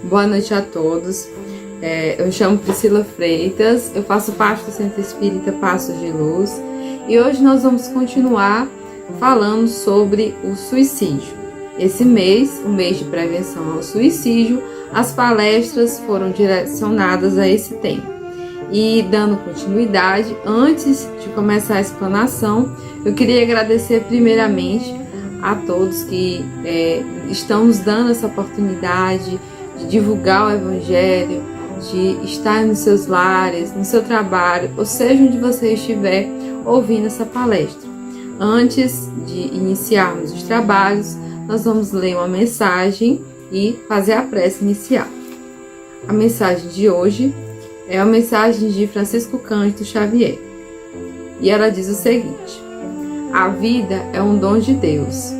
Boa noite a todos. Eu me chamo Priscila Freitas, eu faço parte do Centro Espírita Passos de Luz e hoje nós vamos continuar falando sobre o suicídio. Esse mês, o mês de prevenção ao suicídio, as palestras foram direcionadas a esse tema. E dando continuidade, antes de começar a explanação, eu queria agradecer primeiramente a todos que estão nos dando essa oportunidade de divulgar o Evangelho, de estar nos seus lares, no seu trabalho, ou seja, onde você estiver ouvindo essa palestra. Antes de iniciarmos os trabalhos, nós vamos ler uma mensagem e fazer a prece inicial. A mensagem de hoje é a mensagem de Francisco Cândido Xavier. E ela diz o seguinte: a vida é um dom de Deus,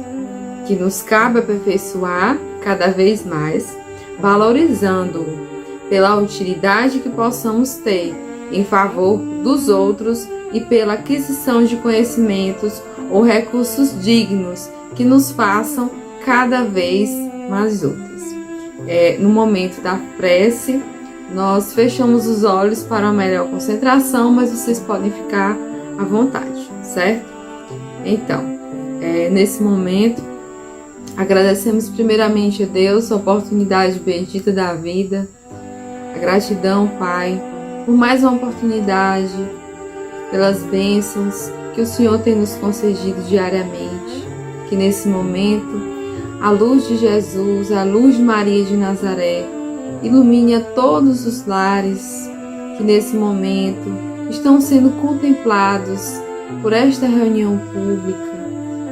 que nos cabe aperfeiçoar cada vez mais, valorizando-o pela utilidade que possamos ter em favor dos outros e pela aquisição de conhecimentos ou recursos dignos que nos façam cada vez mais úteis. No momento da prece, nós fechamos os olhos para uma melhor concentração, mas vocês podem ficar à vontade, certo? Então, nesse momento, agradecemos primeiramente a Deus a oportunidade bendita da vida. A gratidão, Pai, por mais uma oportunidade, pelas bênçãos que o Senhor tem nos concedido diariamente. Que nesse momento, a luz de Jesus, a luz de Maria de Nazaré, ilumine a todos os lares que nesse momento estão sendo contemplados por esta reunião pública.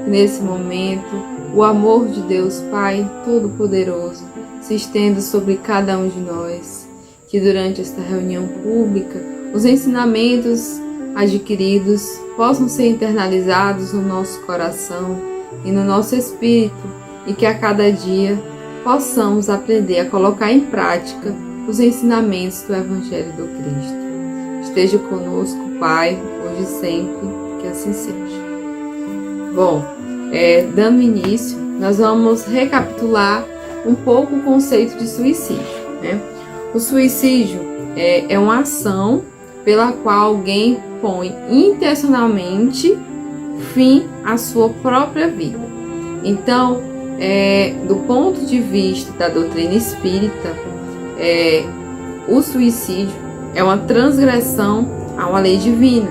Que nesse momento, o amor de Deus, Pai Todo-Poderoso, se estenda sobre cada um de nós. Que durante esta reunião pública, os ensinamentos adquiridos possam ser internalizados no nosso coração e no nosso espírito, e que a cada dia possamos aprender a colocar em prática os ensinamentos do Evangelho do Cristo. Esteja conosco, Pai, hoje e sempre, que assim seja. Bom, dando início, nós vamos recapitular um pouco o conceito de suicídio, né? O suicídio é uma ação pela qual alguém põe intencionalmente fim à sua própria vida. Então, do ponto de vista da doutrina espírita, o suicídio é uma transgressão a uma lei divina,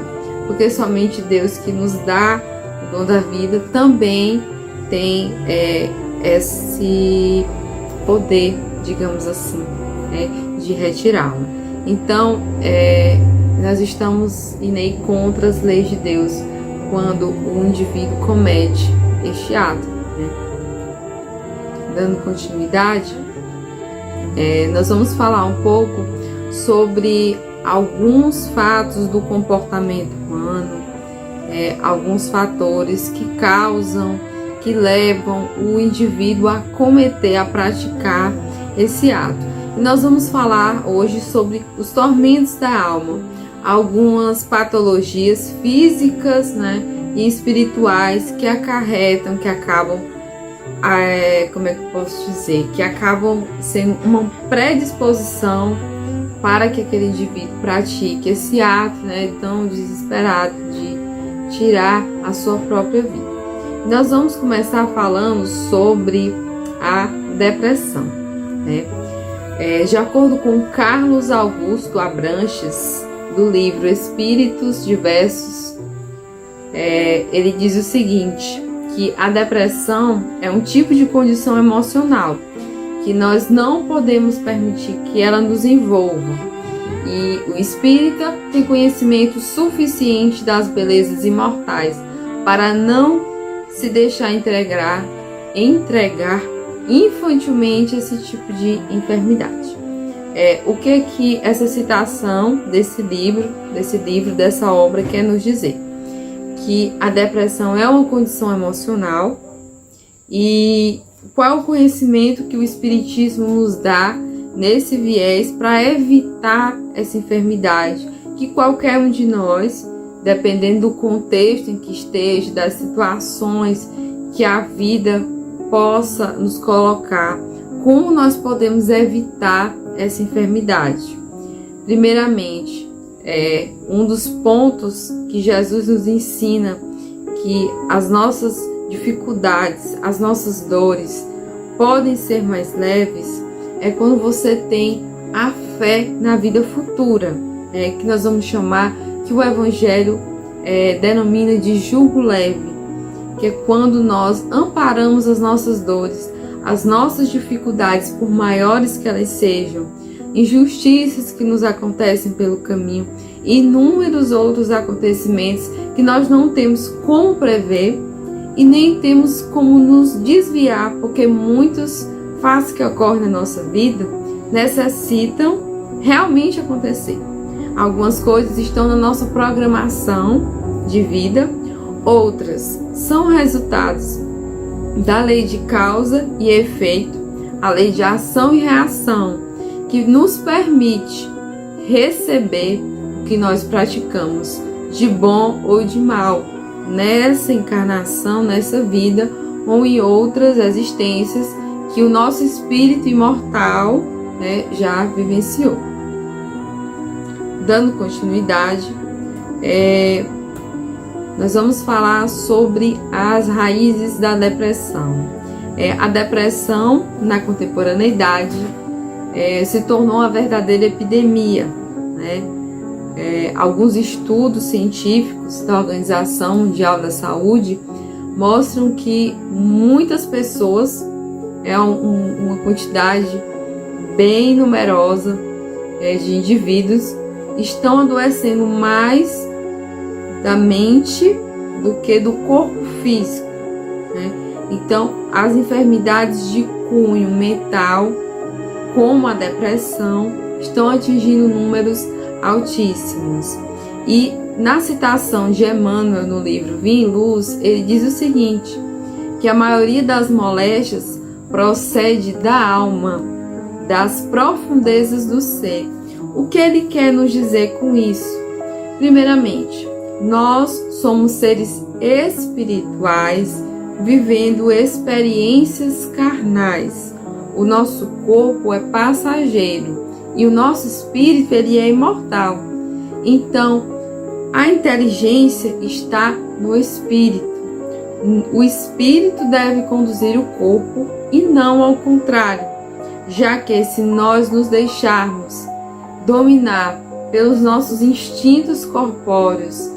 porque somente Deus, que nos dá o dom da vida, também tem esse poder, digamos assim, de retirá-la. Então, nós estamos indo contra as leis de Deus quando o indivíduo comete este ato, né? Dando continuidade, nós vamos falar um pouco sobre alguns fatos do comportamento humano, alguns fatores que causam, que levam o indivíduo a cometer, a praticar esse ato. E nós vamos falar hoje sobre os tormentos da alma, algumas patologias físicas, né, e espirituais que acarretam, que acabam, como é que eu posso dizer, que acabam sendo uma predisposição para que aquele indivíduo pratique esse ato, né, tão desesperado de tirar a sua própria vida. Nós vamos começar falando sobre a depressão, né? De acordo com Carlos Augusto Abranches, do livro Espíritos Diversos, ele diz o seguinte, que a depressão é um tipo de condição emocional que nós não podemos permitir que ela nos envolva. E o espírita tem conhecimento suficiente das belezas imortais para não se deixar entregar infantilmente esse tipo de enfermidade. O que essa citação desse livro, dessa obra quer nos dizer? Que a depressão é uma condição emocional. E qual é o conhecimento que o Espiritismo nos dá nesse viés para evitar essa enfermidade, que qualquer um de nós, dependendo do contexto em que esteja, das situações que a vida possa nos colocar, como nós podemos evitar essa enfermidade. Primeiramente, um dos pontos que Jesus nos ensina que as nossas dificuldades, as nossas dores podem ser mais leves, é quando você tem a fé na vida futura, que nós vamos chamar, que o Evangelho denomina de jugo leve, que é quando nós amparamos as nossas dores, as nossas dificuldades, por maiores que elas sejam, injustiças que nos acontecem pelo caminho, e inúmeros outros acontecimentos que nós não temos como prever e nem temos como nos desviar, porque muitos fatos que ocorrem na nossa vida necessitam realmente acontecer. Algumas coisas estão na nossa programação de vida, outras são resultados da lei de causa e efeito, a lei de ação e reação, que nos permite receber o que nós praticamos, de bom ou de mal, nessa encarnação, nessa vida ou em outras existências que o nosso espírito imortal, já vivenciou. Dando continuidade, nós vamos falar sobre as raízes da depressão. A depressão, na contemporaneidade, se tornou uma verdadeira epidemia, alguns estudos científicos da Organização Mundial da Saúde mostram que muitas pessoas, uma quantidade bem numerosa de indivíduos, estão adoecendo mais da mente do que do corpo físico. Então, as enfermidades de cunho mental, como a depressão, estão atingindo números altíssimos. E na citação de Emmanuel no livro Vinha em Luz, ele diz o seguinte, que a maioria das moléstias procede da alma, das profundezas do ser. O que ele quer nos dizer com isso? Primeiramente, nós somos seres espirituais vivendo experiências carnais. O nosso corpo é passageiro e o nosso espírito ele é imortal. Então, a inteligência está no espírito. O espírito deve conduzir o corpo e não ao contrário, já que se nós nos deixarmos dominar pelos nossos instintos corpóreos,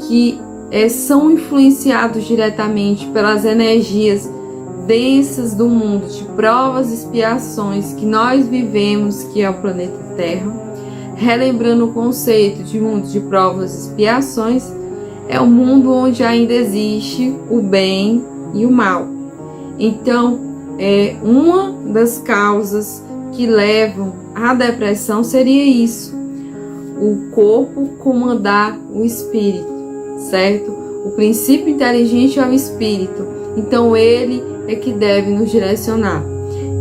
que são influenciados diretamente pelas energias densas do mundo, de provas e expiações que nós vivemos, que é o planeta Terra, relembrando o conceito de mundo de provas e expiações, é um mundo onde ainda existe o bem e o mal. Então, uma das causas que levam à depressão seria isso: o corpo comandar o espírito, certo? O princípio inteligente é o espírito, então ele é que deve nos direcionar.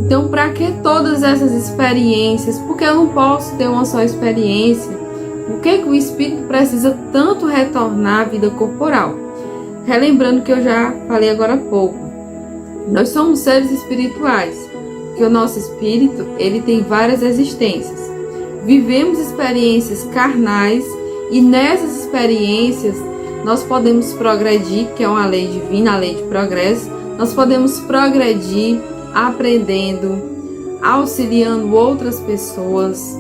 Então, para que todas essas experiências? Porque eu não posso ter uma só experiência. Por que o espírito precisa tanto retornar à vida corporal? Relembrando que eu já falei agora há pouco, nós somos seres espirituais, porque o nosso espírito ele tem várias existências. Vivemos experiências carnais e nessas experiências nós podemos progredir, que é uma lei divina, a lei de progresso. Nós podemos progredir aprendendo, auxiliando outras pessoas,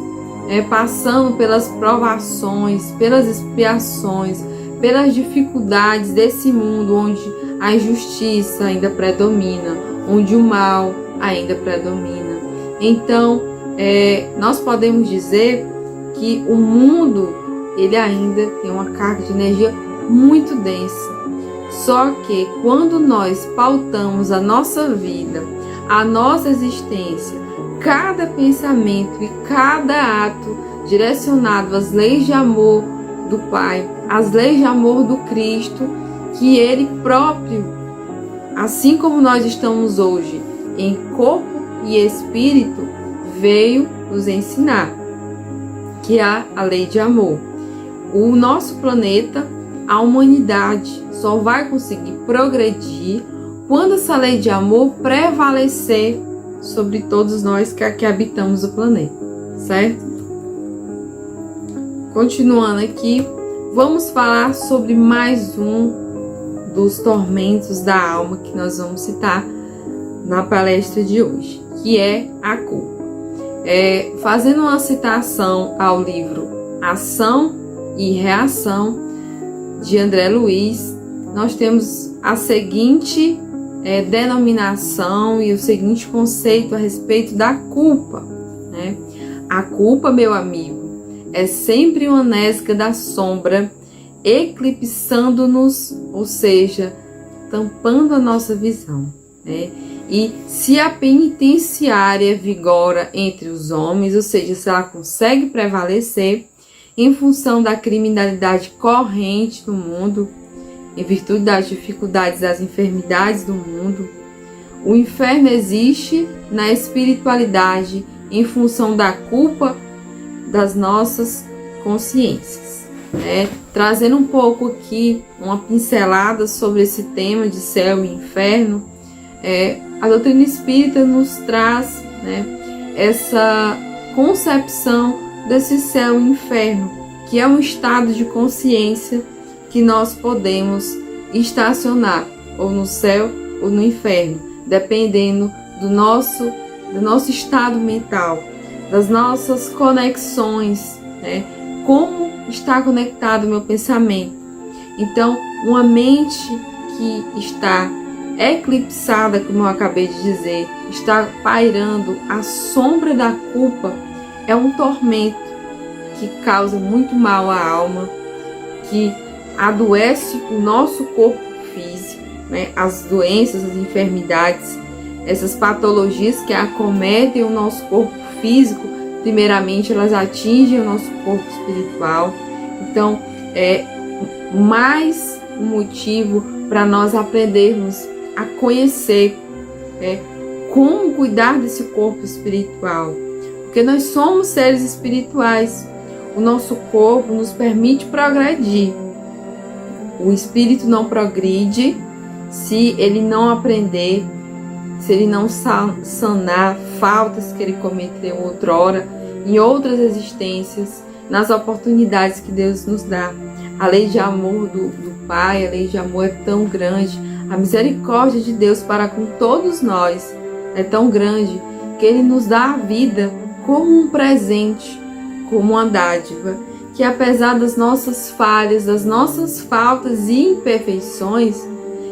passando pelas provações, pelas expiações, pelas dificuldades desse mundo onde a injustiça ainda predomina, onde o mal ainda predomina. Então, nós podemos dizer que o mundo ele ainda tem uma carga de energia muito densa. Só que quando nós pautamos a nossa vida, a nossa existência, cada pensamento e cada ato direcionado às leis de amor do Pai, às leis de amor do Cristo, que Ele próprio, assim como nós estamos hoje, em corpo e espírito, veio nos ensinar, que é a lei de amor. O nosso planeta, a humanidade, só vai conseguir progredir quando essa lei de amor prevalecer sobre todos nós que habitamos o planeta, certo? Continuando aqui, vamos falar sobre mais um dos tormentos da alma que nós vamos citar na palestra de hoje, que é a culpa. Fazendo uma citação ao livro Ação e Reação, de André Luiz, nós temos a seguinte denominação e o seguinte conceito a respeito da culpa, né? A culpa, meu amigo, é sempre uma nesga da sombra, eclipsando-nos, ou seja, tampando a nossa visão, né? E se a penitenciária vigora entre os homens, ou seja, se ela consegue prevalecer em função da criminalidade corrente do mundo, em virtude das dificuldades, das enfermidades do mundo, o inferno existe na espiritualidade em função da culpa das nossas consciências, né? Trazendo um pouco aqui uma pincelada sobre esse tema de céu e inferno, a doutrina espírita nos traz, né, essa concepção desse céu e inferno, que é um estado de consciência que nós podemos estacionar ou no céu ou no inferno, dependendo do nosso estado mental, das nossas conexões, né? Como está conectado o meu pensamento. Então, uma mente que está eclipsada, como eu acabei de dizer, está pairando a sombra da culpa, é um tormento que causa muito mal à alma, que adoece o nosso corpo físico, né? As doenças, as enfermidades, essas patologias que acometem o nosso corpo físico, primeiramente elas atingem o nosso corpo espiritual. Então, é mais um motivo para nós aprendermos a conhecer como cuidar desse corpo espiritual, porque nós somos seres espirituais. O nosso corpo nos permite progredir. O espírito não progride se ele não aprender, se ele não sanar faltas que ele cometeu outrora, em outras existências, nas oportunidades que Deus nos dá. A lei de amor do Pai, a lei de amor é tão grande, a misericórdia de Deus para com todos nós é tão grande, que Ele nos dá a vida como um presente, como uma dádiva, que apesar das nossas falhas, das nossas faltas e imperfeições,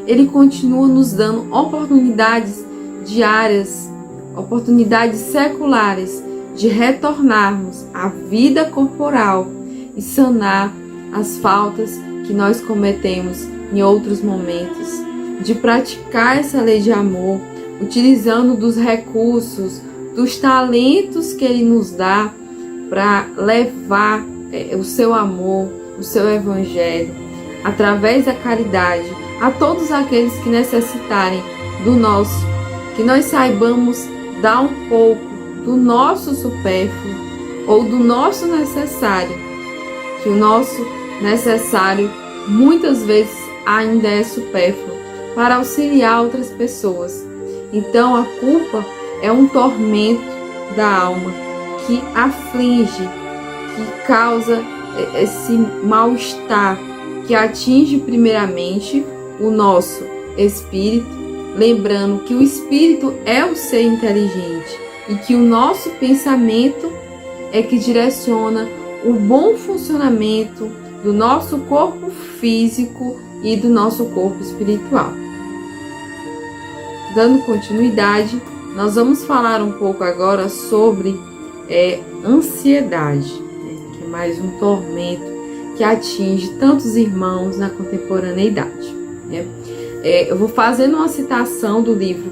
Ele continua nos dando oportunidades diárias, oportunidades seculares de retornarmos à vida corporal e sanar as faltas que nós cometemos em outros momentos, de praticar essa lei de amor, utilizando dos recursos, dos talentos que Ele nos dá para levar o seu amor, o seu evangelho, através da caridade, a todos aqueles que necessitarem do nosso, que nós saibamos dar um pouco do nosso supérfluo ou do nosso necessário, que o nosso necessário muitas vezes ainda é supérfluo, para auxiliar outras pessoas. Então a culpa é um tormento da alma que aflige, que causa esse mal-estar, que atinge primeiramente o nosso espírito, lembrando que o espírito é o ser inteligente e que o nosso pensamento é que direciona o bom funcionamento do nosso corpo físico e do nosso corpo espiritual. Dando continuidade, nós vamos falar um pouco agora sobre ansiedade, né, que é mais um tormento que atinge tantos irmãos na contemporaneidade, né? Eu vou fazendo uma citação do livro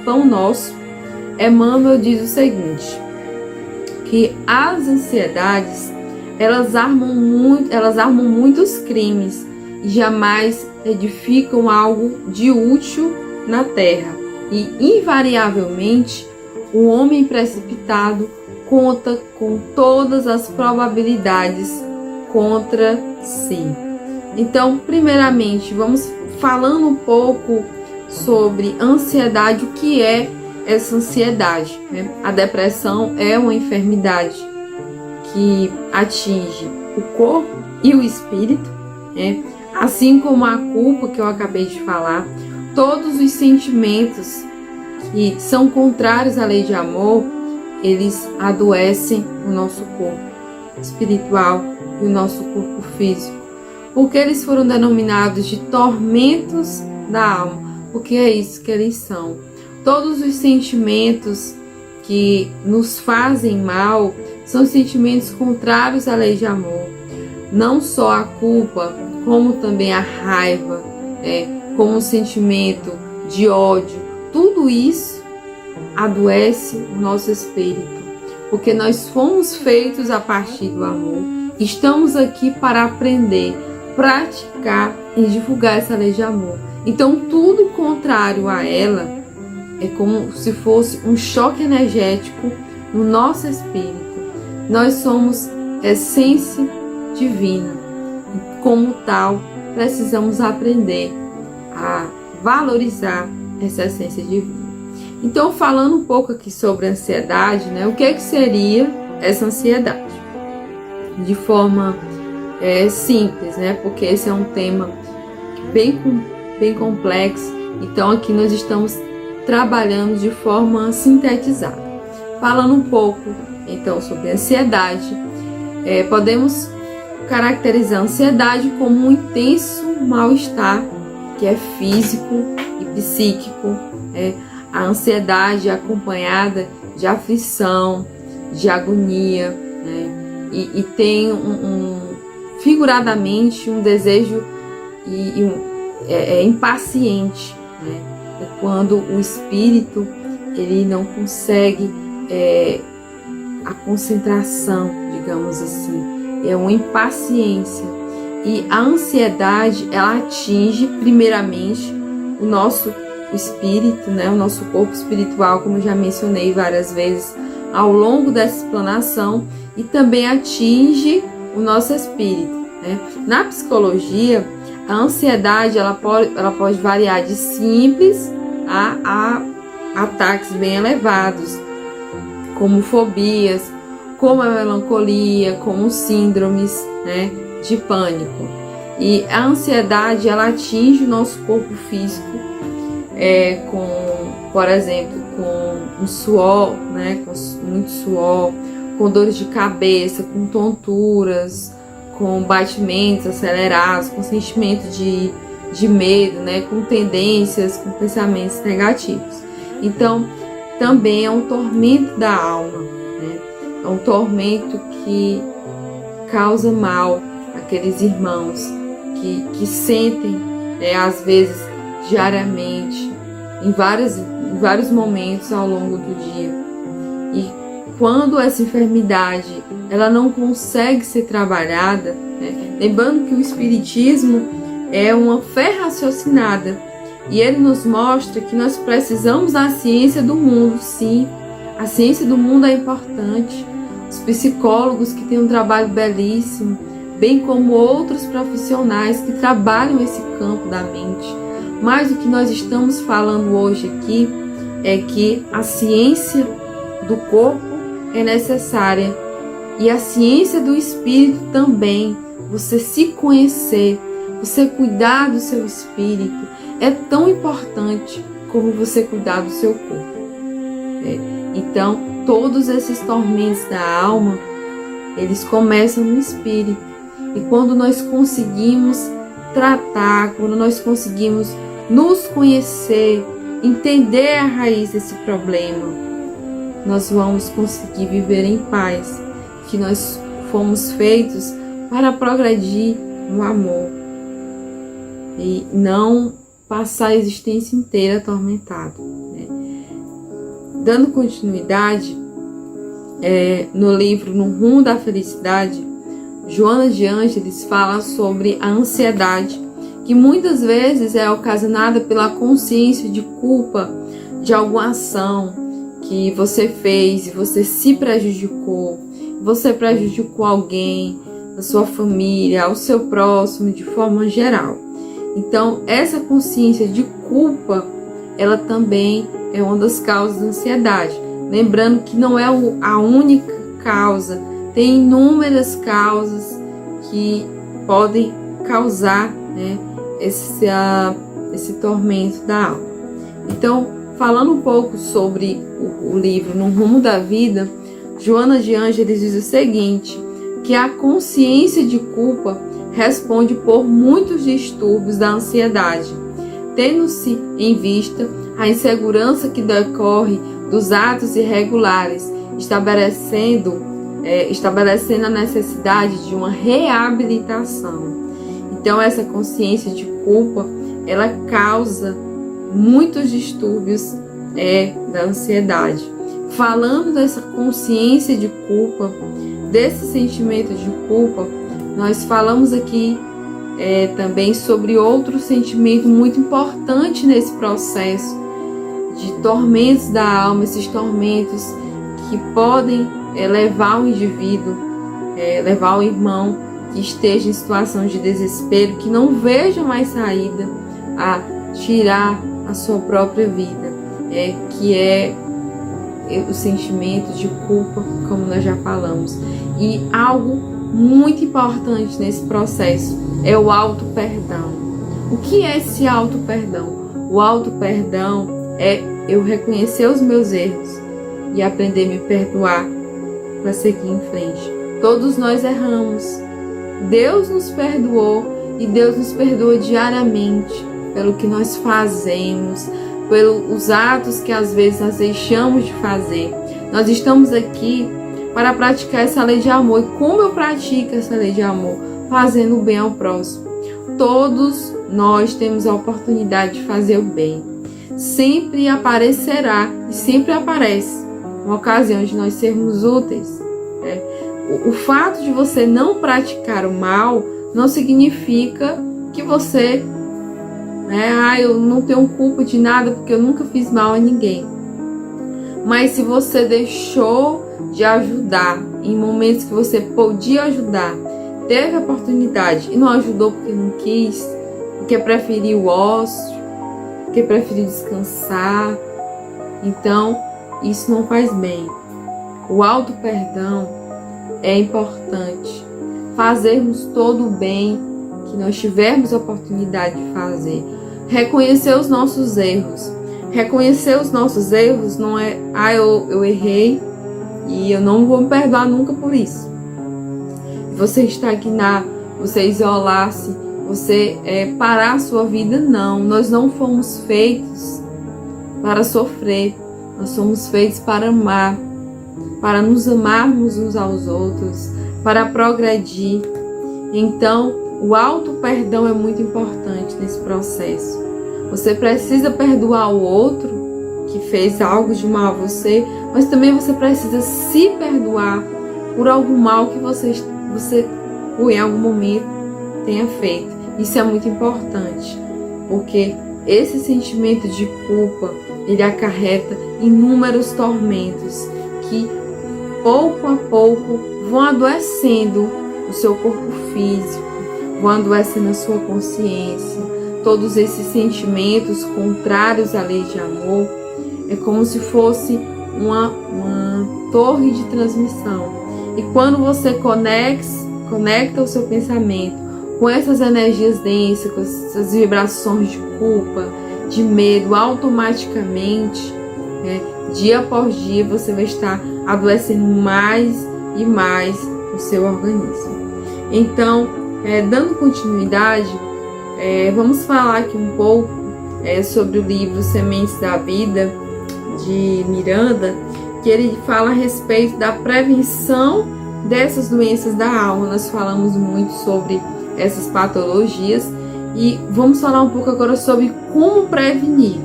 Pão Nosso. Emmanuel diz o seguinte, que as ansiedades elas armam muitos crimes e jamais edificam algo de útil na terra, e invariavelmente o homem precipitado conta com todas as probabilidades contra si. Então, primeiramente, vamos falando um pouco sobre ansiedade, o que é essa ansiedade, né? A depressão é uma enfermidade que atinge o corpo e o espírito, né? Assim como a culpa que eu acabei de falar, todos os sentimentos que são contrários à lei de amor, eles adoecem o nosso corpo espiritual e o nosso corpo físico, porque eles foram denominados de tormentos da alma, porque é isso que eles são. Todos os sentimentos que nos fazem mal são sentimentos contrários à lei de amor. Não só a culpa, como também a raiva, como o sentimento de ódio, tudo isso adoece o nosso espírito, porque nós fomos feitos a partir do amor. Estamos aqui para aprender, praticar e divulgar essa lei de amor. Então, tudo contrário a ela é como se fosse um choque energético no nosso espírito. Nós somos essência divina e, como tal, precisamos aprender a valorizar essa essência divina. Então, falando um pouco aqui sobre a ansiedade, né? O que é que seria essa ansiedade? De forma simples, né? Porque esse é um tema bem complexo. Então, aqui nós estamos trabalhando de forma sintetizada. Falando um pouco, então, sobre a ansiedade, podemos caracterizar a ansiedade como um intenso mal-estar que é físico e psíquico. A ansiedade é acompanhada de aflição, de agonia, né? E tem figuradamente um desejo impaciente, né? É quando o espírito ele não consegue a concentração, digamos assim, é uma impaciência. E a ansiedade, ela atinge primeiramente o nosso espírito, né? O nosso corpo espiritual, como eu já mencionei várias vezes ao longo dessa explanação, e também atinge o nosso espírito, né? Na psicologia, a ansiedade ela pode variar de simples a ataques bem elevados, como fobias, como a melancolia, como síndromes, né, de pânico. E a ansiedade ela atinge o nosso corpo físico, por exemplo, com um suor, né, com muito suor, com dores de cabeça, com tonturas, com batimentos acelerados, com sentimento de medo, né, com tendências, com pensamentos negativos. Então, também é um tormento da alma, né? É um tormento que causa mal àqueles irmãos que sentem, às vezes, diariamente, em vários momentos ao longo do dia. E quando essa enfermidade ela não consegue ser trabalhada, né? Lembrando que o Espiritismo é uma fé raciocinada, e ele nos mostra que nós precisamos da ciência do mundo, sim. A ciência do mundo é importante. Os psicólogos que têm um trabalho belíssimo, bem como outros profissionais que trabalham esse campo da mente. Mas o que nós estamos falando hoje aqui é que a ciência do corpo é necessária e a ciência do espírito também. Você se conhecer, você cuidar do seu espírito é tão importante como você cuidar do seu corpo. Então, todos esses tormentos da alma, eles começam no espírito. E quando nós conseguimos tratar, quando nós conseguimos nos conhecer, entender a raiz desse problema, nós vamos conseguir viver em paz, que nós fomos feitos para progredir no amor e não passar a existência inteira atormentado, né? Dando continuidade, no livro No Rumo da Felicidade, Joana de Ângeles fala sobre a ansiedade, que muitas vezes é ocasionada pela consciência de culpa de alguma ação que você fez e você se prejudicou, você prejudicou alguém, a sua família, o seu próximo, de forma geral. Então, essa consciência de culpa ela também é uma das causas da ansiedade. Lembrando que não é a única causa, tem inúmeras causas que podem causar, né, esse tormento da alma. Então, falando um pouco sobre o livro No Rumo da Vida, Joana de Ângeles diz o seguinte, que a consciência de culpa responde por muitos distúrbios da ansiedade, tendo-se em vista a insegurança que decorre dos atos irregulares, estabelecendo a necessidade de uma reabilitação. Então, essa consciência de culpa, ela causa muitos distúrbios da ansiedade. Falando dessa consciência de culpa, desse sentimento de culpa, nós falamos aqui também sobre outro sentimento muito importante nesse processo de tormentos da alma, esses tormentos que podem levar o indivíduo, levar o irmão que esteja em situação de desespero, que não veja mais saída, a tirar a sua própria vida, que é o sentimento de culpa, como nós já falamos. E algo muito importante nesse processo é o auto-perdão. O que é esse auto-perdão? O auto-perdão é eu reconhecer os meus erros e aprender a me perdoar para seguir em frente. Todos nós erramos. Deus nos perdoou e Deus nos perdoa diariamente pelo que nós fazemos, pelos atos que às vezes nós deixamos de fazer. Nós estamos aqui para praticar essa lei de amor. E como eu pratico essa lei de amor? Fazendo o bem ao próximo. Todos nós temos a oportunidade de fazer o bem. Sempre aparecerá e sempre aparece uma ocasião de nós sermos úteis. O fato de você não praticar o mal não significa que você, eu não tenho culpa de nada porque eu nunca fiz mal a ninguém. Mas se você deixou de ajudar em momentos que você podia ajudar, teve a oportunidade e não ajudou porque não quis, porque preferiu o ócio, porque preferiu descansar, então isso não faz bem. O auto-perdão é importante. Fazermos todo o bem que nós tivermos a oportunidade de fazer. Reconhecer os nossos erros. Reconhecer os nossos erros não é, eu errei e eu não vou me perdoar nunca por isso. Você estagnar, você isolar-se, você parar a sua vida, não. Nós não fomos feitos para sofrer. Nós somos feitos para amar, para nos amarmos uns aos outros, para progredir. Então, o auto-perdão é muito importante nesse processo. Você precisa perdoar o outro que fez algo de mal a você, mas também você precisa se perdoar por algum mal que você em algum momento tenha feito. Isso é muito importante, porque esse sentimento de culpa, ele acarreta inúmeros tormentos que pouco a pouco vão adoecendo o seu corpo físico, vão adoecendo a sua consciência. Todos esses sentimentos contrários à lei de amor é como se fosse uma torre de transmissão. E quando você conecta o seu pensamento com essas energias densas, com essas vibrações de culpa, de medo, automaticamente, dia após dia, você vai estar adoecendo mais e mais o seu organismo. Então, dando continuidade, vamos falar aqui um pouco sobre o livro Sementes da Vida, de Miranda, que ele fala a respeito da prevenção dessas doenças da alma. Nós falamos muito sobre essas patologias e vamos falar um pouco agora sobre como prevenir,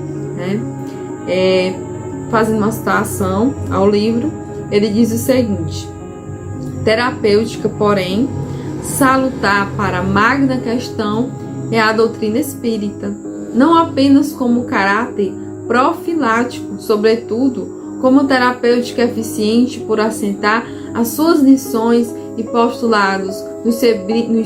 fazendo uma citação ao livro, ele diz o seguinte: terapêutica, porém, salutar para a magna questão é a doutrina espírita, não apenas como caráter profilático, sobretudo como terapêutica eficiente por assentar as suas lições e postulados nos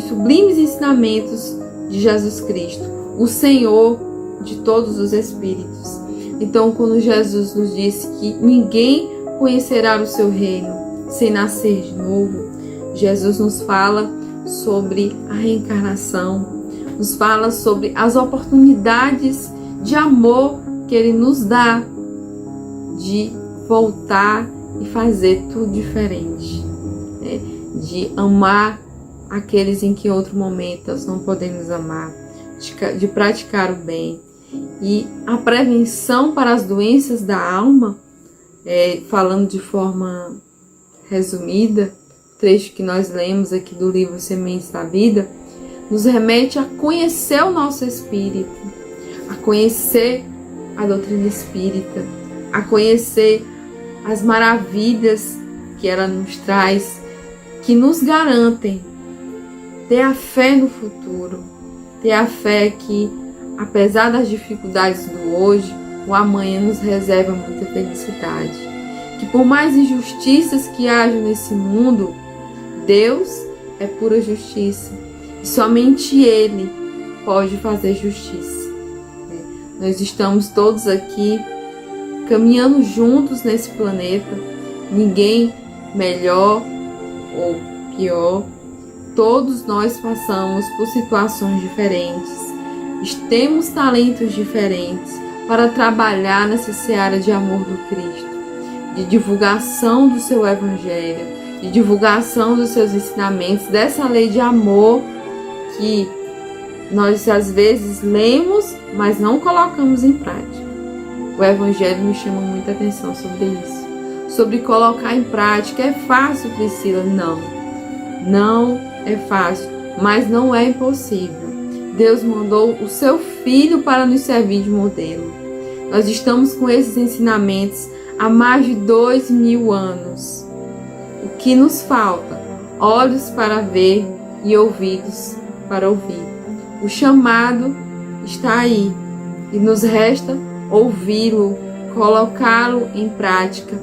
sublimes ensinamentos de Jesus Cristo, o Senhor de todos os espíritos. Então, quando Jesus nos disse que ninguém conhecerá o seu reino sem nascer de novo, Jesus nos fala sobre a reencarnação, nos fala sobre as oportunidades de amor que Ele nos dá de voltar e fazer tudo diferente, né? De amar aqueles em que em outro momento nós não podemos amar, de praticar o bem. E a prevenção para as doenças da alma, falando de forma resumida, o trecho que nós lemos aqui do livro Sementes da Vida, nos remete a conhecer o nosso espírito, a conhecer a doutrina espírita, a conhecer as maravilhas que ela nos traz, que nos garantem ter a fé no futuro, ter a fé que, apesar das dificuldades do hoje, o amanhã nos reserva muita felicidade. Que por mais injustiças que hajam nesse mundo, Deus é pura justiça. E somente Ele pode fazer justiça. Nós estamos todos aqui caminhando juntos nesse planeta. Ninguém melhor ou pior. Todos nós passamos por situações diferentes. Temos talentos diferentes para trabalhar nessa seara de amor do Cristo, de divulgação do seu Evangelho, de divulgação dos seus ensinamentos, dessa lei de amor que nós às vezes lemos, mas não colocamos em prática. O Evangelho nos chama muita atenção sobre isso, sobre colocar em prática. É fácil, Priscila? Não é fácil, mas não é impossível. Deus mandou o seu Filho para nos servir de modelo. Nós estamos com esses ensinamentos há mais de 2000 anos. O que nos falta? Olhos para ver e ouvidos para ouvir. O chamado está aí e nos resta ouvi-lo, colocá-lo em prática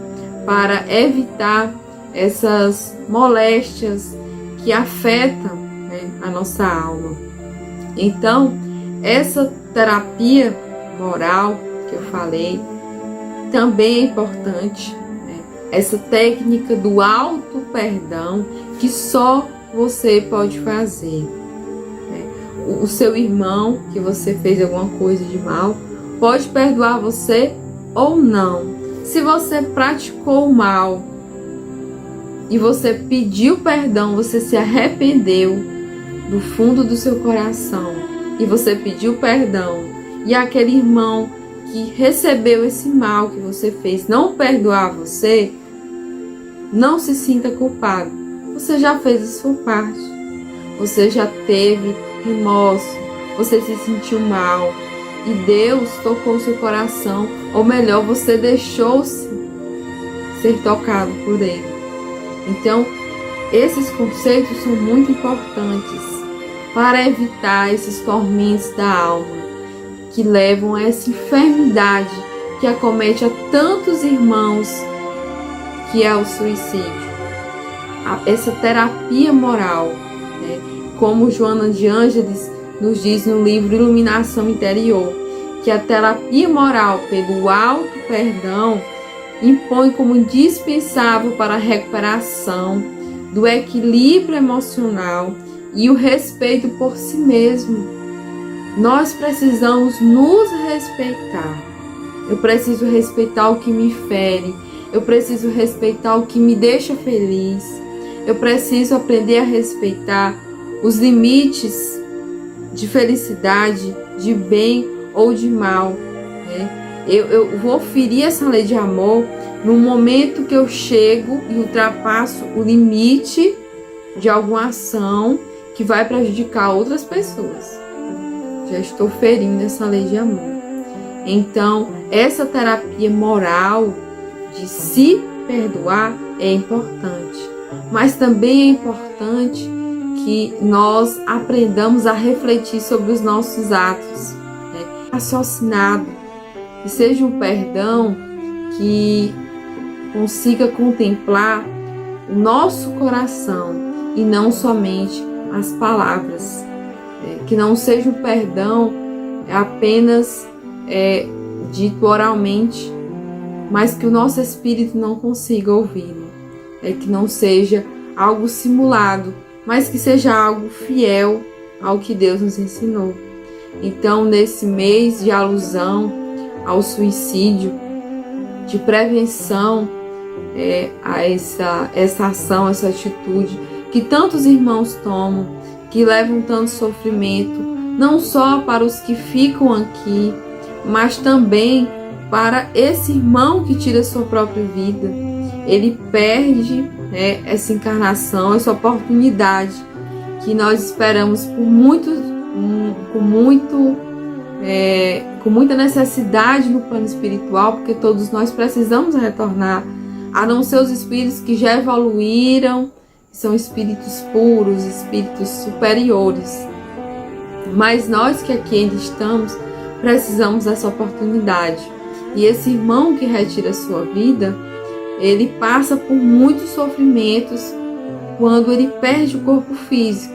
para evitar essas moléstias que afetam, né, a nossa alma. Então, essa terapia moral que eu falei também é importante, né? Essa técnica do auto-perdão que só você pode fazer, né? O seu irmão, que você fez alguma coisa de mal, pode perdoar você ou não. Se você praticou o mal e você pediu perdão, você se arrependeu do fundo do seu coração e você pediu perdão, e aquele irmão que recebeu esse mal que você fez não perdoar você, não se sinta culpado. Você já fez a sua parte. Você já teve remorso. Você se sentiu mal. E Deus tocou seu coração. Ou melhor, você deixou-se ser tocado por Ele. Então, esses conceitos são muito importantes para evitar esses tormentos da alma que levam a essa enfermidade que acomete a tantos irmãos, que é o suicídio. Essa terapia moral, né? Como Joana de Ângeles nos diz no livro Iluminação Interior, que a terapia moral pelo auto-perdão impõe como indispensável para a recuperação do equilíbrio emocional e o respeito por si mesmo. Nós precisamos nos respeitar. Eu preciso respeitar o que me fere. Eu preciso respeitar o que me deixa feliz. Eu preciso aprender a respeitar os limites de felicidade, de bem ou de mal, né? Eu vou ferir essa lei de amor no momento que eu chego e ultrapasso o limite de alguma ação que vai prejudicar outras pessoas. Já estou ferindo essa lei de amor. Então, essa terapia moral de se perdoar é importante. Mas também é importante que nós aprendamos a refletir sobre os nossos atos, né? Raciocinado. Que seja um perdão que consiga contemplar o nosso coração e não somente as palavras, que não seja um perdão apenas dito oralmente, mas que o nosso espírito não consiga ouvi-lo. Que não seja algo simulado, mas que seja algo fiel ao que Deus nos ensinou. Então, nesse mês de alusão ao suicídio, de prevenção a essa ação, essa atitude que tantos irmãos tomam, que levam tanto sofrimento, não só para os que ficam aqui, mas também para esse irmão que tira sua própria vida. Ele perde essa encarnação, essa oportunidade que nós esperamos com muita necessidade no plano espiritual, porque todos nós precisamos retornar, a não ser os espíritos que já evoluíram, que são espíritos puros, espíritos superiores. Mas nós que aqui ainda estamos, precisamos dessa oportunidade. E esse irmão que retira a sua vida, ele passa por muitos sofrimentos quando ele perde o corpo físico.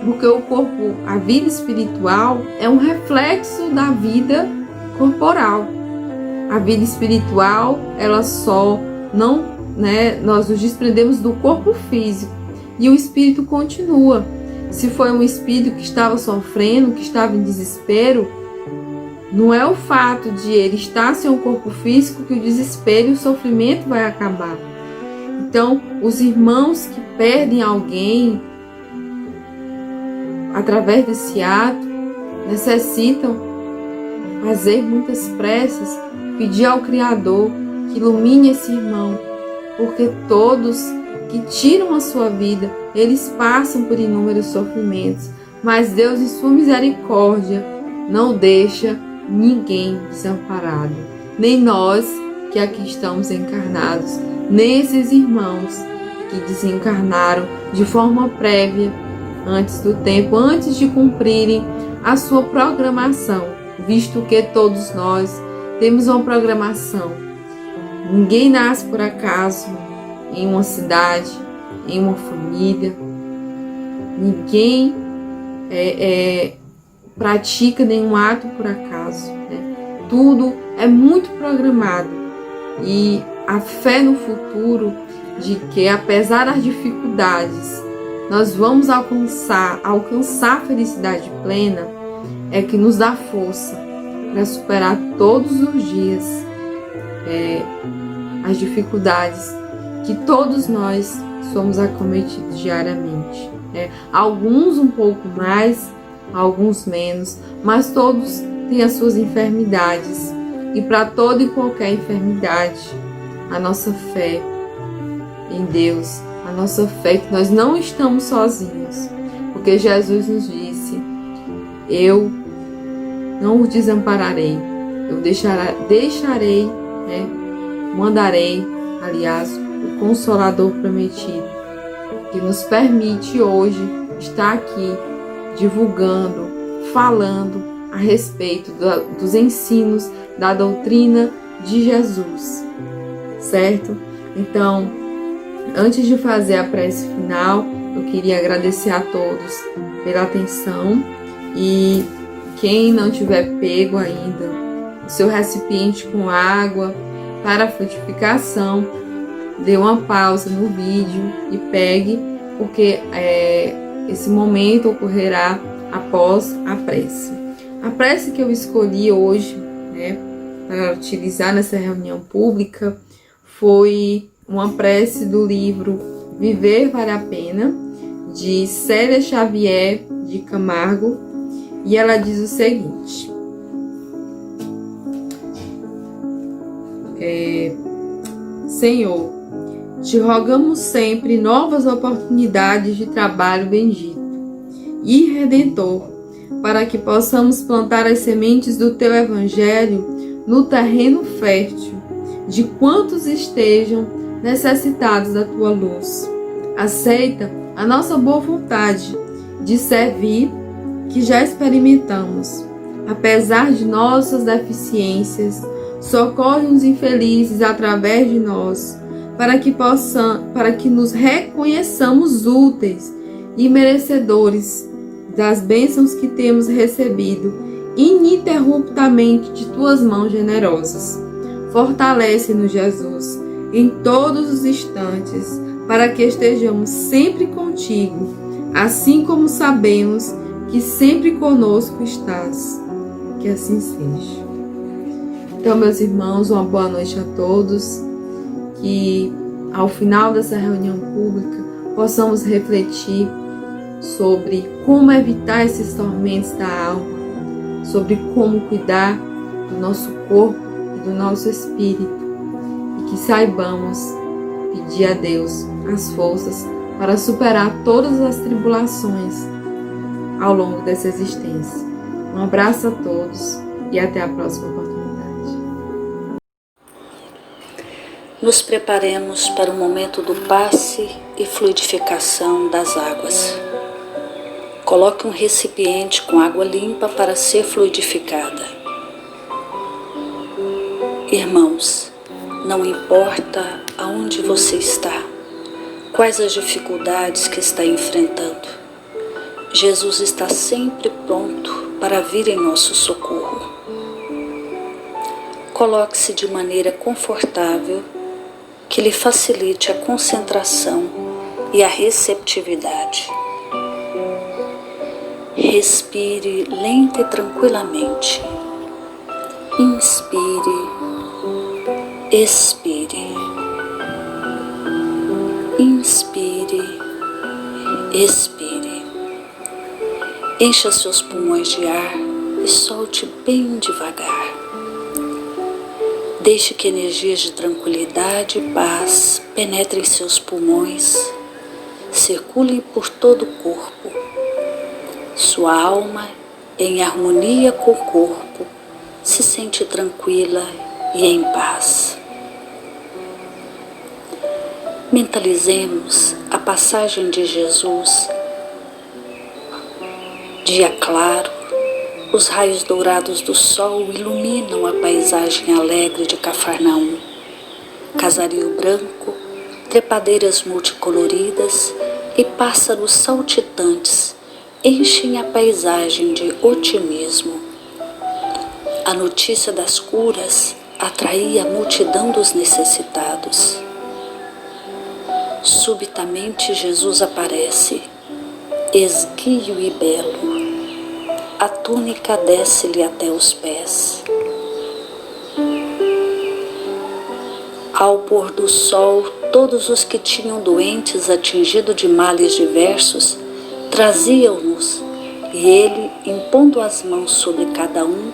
Porque o corpo, a vida espiritual, é um reflexo da vida corporal. A vida espiritual, ela só não, nós nos desprendemos do corpo físico e o espírito continua. Se foi um espírito que estava sofrendo, que estava em desespero, não é o fato de ele estar sem um corpo físico que o desespero e o sofrimento vai acabar. Então, os irmãos que perdem alguém através desse ato necessitam fazer muitas preces, pedir ao Criador que ilumine esse irmão, porque todos que tiram a sua vida, eles passam por inúmeros sofrimentos, mas Deus, em sua misericórdia, não deixa ninguém desamparado, nem nós que aqui estamos encarnados, nem esses irmãos que desencarnaram de forma prévia, antes do tempo, antes de cumprirem a sua programação, visto que todos nós temos uma programação. Ninguém nasce por acaso em uma cidade, em uma família. Ninguém pratica nenhum ato por acaso. Tudo é muito programado. E a fé no futuro de que, apesar das dificuldades, nós vamos alcançar a felicidade plena, é que nos dá força para superar todos os dias as dificuldades que todos nós somos acometidos diariamente. Alguns um pouco mais, alguns menos, mas todos têm as suas enfermidades. E para toda e qualquer enfermidade, a nossa fé em Deus, a nossa fé que nós não estamos sozinhos, porque Jesus nos disse: eu não os desampararei, eu deixarei, mandarei, aliás, o Consolador prometido, que nos permite hoje estar aqui divulgando, falando a respeito dos ensinos da doutrina de Jesus, certo? Então, antes de fazer a prece final, eu queria agradecer a todos pela atenção, e quem não tiver pego ainda o seu recipiente com água para a frutificação, dê uma pausa no vídeo e pegue, porque esse momento ocorrerá após a prece. A prece que eu escolhi hoje, para utilizar nessa reunião pública, foi uma prece do livro Viver Vale a Pena, de Célia Xavier de Camargo, e ela diz o seguinte: Senhor, te rogamos sempre novas oportunidades de trabalho bendito e redentor, para que possamos plantar as sementes do teu evangelho no terreno fértil de quantos estejam necessitados da tua luz. Aceita a nossa boa vontade de servir, que já experimentamos. Apesar de nossas deficiências, socorre os infelizes através de nós, para que nos reconheçamos úteis e merecedores das bênçãos que temos recebido, ininterruptamente de tuas mãos generosas. Fortalece-nos, Jesus, em todos os instantes, para que estejamos sempre contigo, assim como sabemos que sempre conosco estás. Que assim seja. Então, meus irmãos, uma boa noite a todos. Que ao final dessa reunião pública possamos refletir sobre como evitar esses tormentos da alma, sobre como cuidar do nosso corpo e do nosso espírito, e que saibamos pedir a Deus as forças para superar todas as tribulações ao longo dessa existência. Um abraço a todos e até a próxima oportunidade. Nos preparemos para o momento do passe e fluidificação das águas. Coloque um recipiente com água limpa para ser fluidificada. Irmãos, não importa aonde você está, quais as dificuldades que está enfrentando, Jesus está sempre pronto para vir em nosso socorro. Coloque-se de maneira confortável, que lhe facilite a concentração e a receptividade. Respire lenta e tranquilamente. Inspire, expire. Inspire, expire. Encha seus pulmões de ar e solte bem devagar. Deixe que energias de tranquilidade e paz penetrem seus pulmões, circulem por todo o corpo. Sua alma, em harmonia com o corpo, se sente tranquila e em paz. Mentalizemos a passagem de Jesus. Dia claro, os raios dourados do sol iluminam a paisagem alegre de Cafarnaum. Casario branco, trepadeiras multicoloridas e pássaros saltitantes enchem a paisagem de otimismo. A notícia das curas atraía a multidão dos necessitados. Subitamente Jesus aparece, esguio e belo. A túnica desce-lhe até os pés. Ao pôr do sol, todos os que tinham doentes atingidos de males diversos traziam-nos, e ele, impondo as mãos sobre cada um,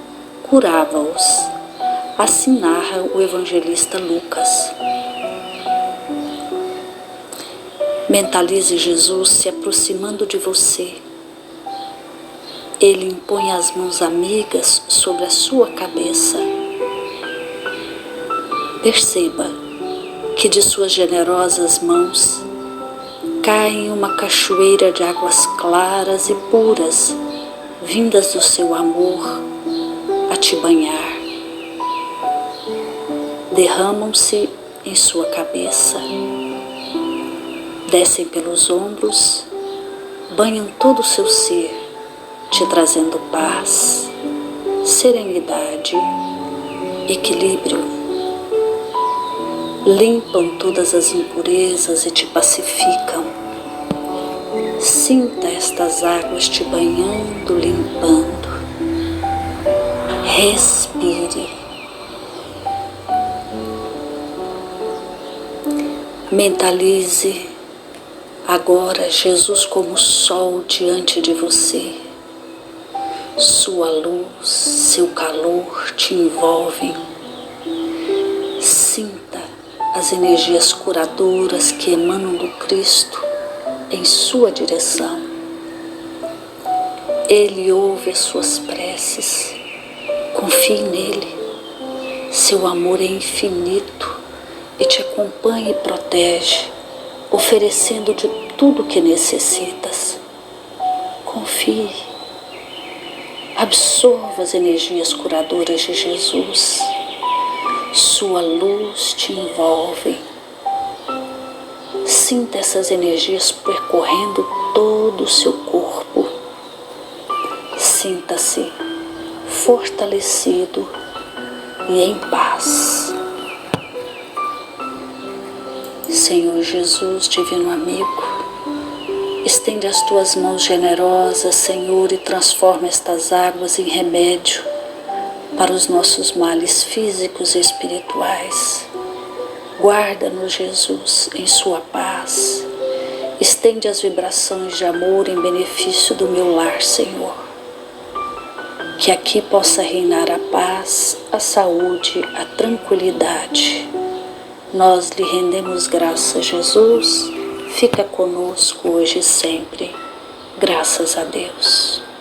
curava-os. Assim narra o evangelista Lucas. Mentalize Jesus se aproximando de você. Ele impõe as mãos amigas sobre a sua cabeça. Perceba que de suas generosas mãos cai uma cachoeira de águas claras e puras, vindas do seu amor a te banhar. Derramam-se em sua cabeça, descem pelos ombros, banham todo o seu ser, te trazendo paz, serenidade, equilíbrio. Limpam todas as impurezas e te pacificam. Sinta estas águas te banhando, limpando. Respire. Mentalize agora Jesus como sol diante de você. Sua luz, seu calor te envolvem. Sinta as energias curadoras que emanam do Cristo em sua direção. Ele ouve as suas preces. Confie nele. Seu amor é infinito e te acompanha e protege, oferecendo de tudo o que necessitas. Confie. Absorva as energias curadoras de Jesus. Sua luz te envolve. Sinta essas energias percorrendo todo o seu corpo. Sinta-se fortalecido e em paz. Senhor Jesus, divino amigo, estende as tuas mãos generosas, Senhor, e transforma estas águas em remédio para os nossos males físicos e espirituais. Guarda-nos, Jesus, em sua paz. Estende as vibrações de amor em benefício do meu lar, Senhor. Que aqui possa reinar a paz, a saúde, a tranquilidade. Nós lhe rendemos graças, Jesus. Fica conosco hoje e sempre. Graças a Deus.